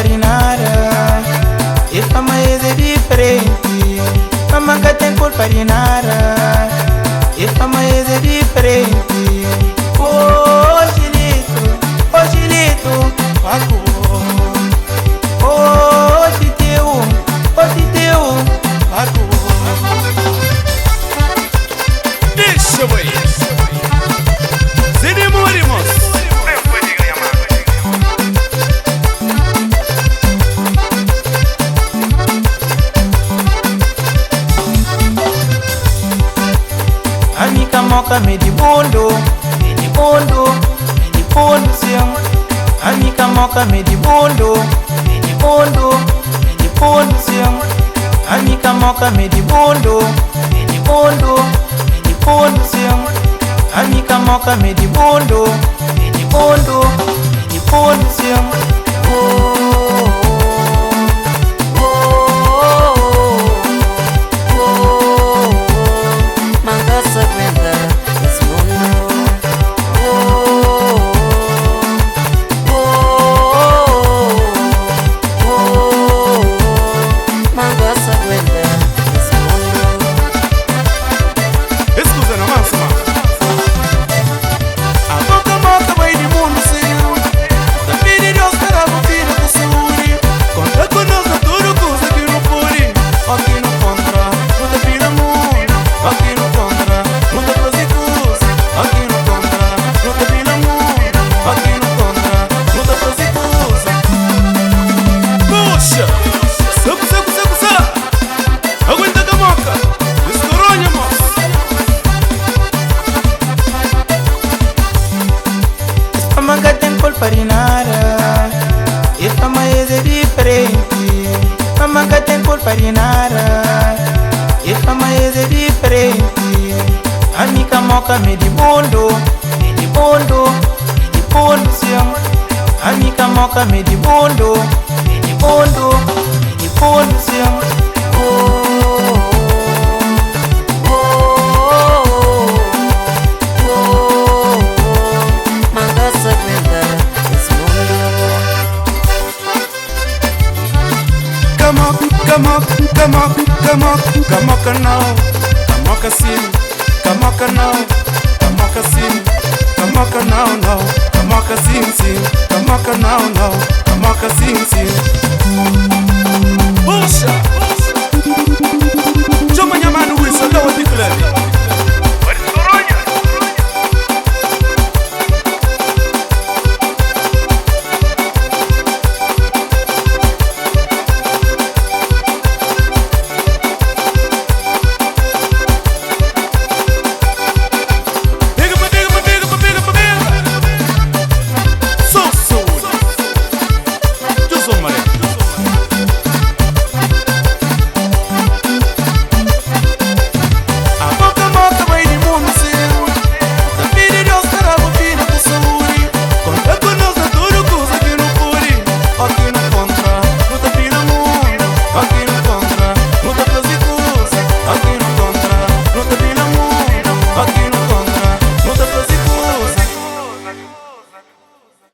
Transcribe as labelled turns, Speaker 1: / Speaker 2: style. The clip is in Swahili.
Speaker 1: culpa de nada. E fama é diferente. Fama que tem culpa de nada. E fama é diferente. Oh, Gilito, Paco. Oh, Titeu, Paco.
Speaker 2: Deixa eu ir. Se demorimos.
Speaker 1: Anika moka medibondo sim. Anika moka medibondo sim. Anika moka medibondo sim. Anika moka medibondo sim. Fama que tem culpa de nada. E fama é diferente. Fama que tem culpa de nada. E fama é diferente. Anika moka medibondo sim. Anika moka medibondo sim.
Speaker 2: Kamoka now, kamoka sim, kamoka now, kamoka sim, kamoka now, kamoka sim, kamoka now, kamoka sim. Puxa!